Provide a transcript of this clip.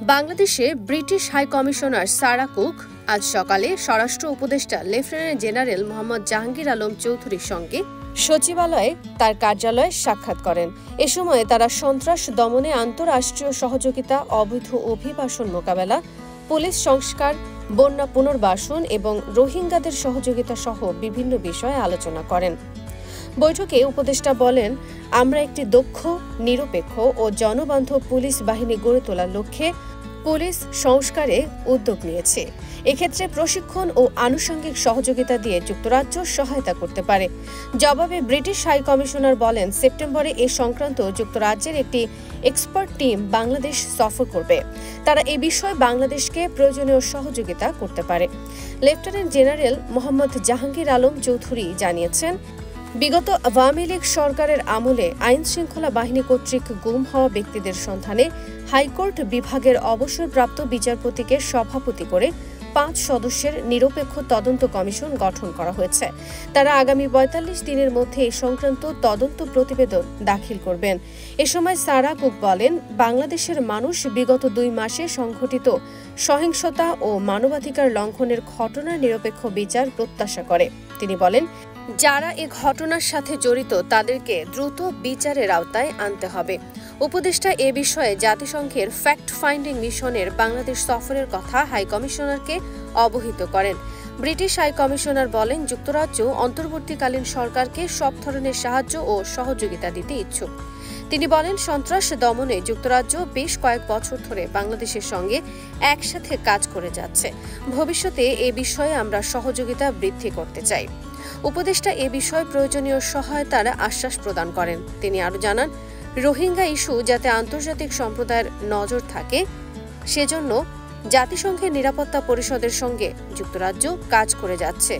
বাংলাদেশে British high commissioner Sarah Cook আজ সকালে স্বরাষ্ট্র উপদেষ্টা লেফটেন্যান্ট জেনারেল মোহাম্মদ জাহাঙ্গীর আলম চৌধুরীর সঙ্গে সচিবালয়ে তার কার্যালয়ে সাক্ষাৎ করেন। এ সময় তারা সন্ত্রাস দমনে আন্তঃরাষ্ট্রীয় সহযোগিতা, অবৈধ অভিবাসন মোকাবেলা, পুলিশ সংস্কার, বন্যা পুনর্বাসন এবং রোহিঙ্গাদের সহযোগিতা সহ বিভিন্ন বিষয়ে আলোচনা করেন। বৈঠকে উপদেষ্টা বলেন, আমরা একটি দক্ষ, নিরপেক্ষ ও জনবান্ধব পুলিশ বাহিনী গড়ে তোলার লক্ষ্যে পুলিশ সংস্কারে উদ্যোগ নিয়েছে। এক্ষেত্রে প্রশিক্ষণ ও আনুষঙ্গিক সহযোগিতা দিয়ে যুক্তরাজ্য সহায়তা করতে পারে। জবাবে ব্রিটিশ হাই কমিশনার বলেন, সেপ্টেম্বরে এ সংক্রান্ত যুক্তরাজ্যের একটি এক্সপার্ট টিম বাংলাদেশ সফর করবে। তারা এ বিষয়ে বাংলাদেশকে প্রয়োজনীয় সহযোগিতা করতে পারে। লেফটেন্যান্ট জেনারেল মোহাম্মদ জাহাঙ্গীর আলম চৌধুরী জানিয়েছেন, বিগত আওয়ামী লীগ সরকারের আমলে আইন শৃঙ্খলা বাহিনী কর্তৃক গুম হওয়া ব্যক্তিদের সন্ধানে হাইকোর্ট বিভাগের অবসরপ্রাপ্ত বিচারপতিকে সভাপতি করে 5 সদস্যের নিরপেক্ষ তদন্ত কমিশন গঠন করা হয়েছে। তারা আগামী 45 দিনের মধ্যে এ সংক্রান্ত তদন্ত প্রতিবেদন দাখিল করবেন। এ সময় সারা কুক বলেন, বাংলাদেশের মানুষ বিগত 2 মাসে সংঘটিত সহিংসতা ও মানবাধিকার লঙ্ঘনের ঘটনার নিরপেক্ষ বিচার প্রত্যাশা করে। তিনি বলেন, যারা এ ঘটনার সাথে জড়িত তাদেরকে দ্রুত বিচারের আওতায় আনতে হবে। উপদেষ্টা এ বিষয়ে জাতিসংঘের ফ্যাক্ট ফাইন্ডিং মিশনের বাংলাদেশ সফরের কথা হাইকমিশনারকে অবহিত করেন। ব্রিটিশ হাই কমিশনার বলেন, যুক্তরাজ্য অন্তর্বর্তীকালীন সরকারকে সব ধরনের সাহায্য ও সহযোগিতা দিতে ইচ্ছুক। তিনি বলেন, সন্ত্রাস দমনে যুক্তরাজ্য বেশ কয়েক বছর ধরে বাংলাদেশের সঙ্গে একসাথে কাজ করে যাচ্ছে। ভবিষ্যতে এ বিষয়ে আমরা সহযোগিতা বৃদ্ধি করতে চাই। উপদেষ্টা এ বিষয়ে প্রয়োজনীয় সহায়তার আশ্বাস প্রদান করেন। তিনি আরও জানান, রোহিঙ্গা ইস্যু যাতে আন্তর্জাতিক সম্প্রদায়ের নজর থাকে সেজন্য জাতিসংঘের নিরাপত্তা পরিষদের সঙ্গে যুক্তরাজ্য কাজ করে যাচ্ছে।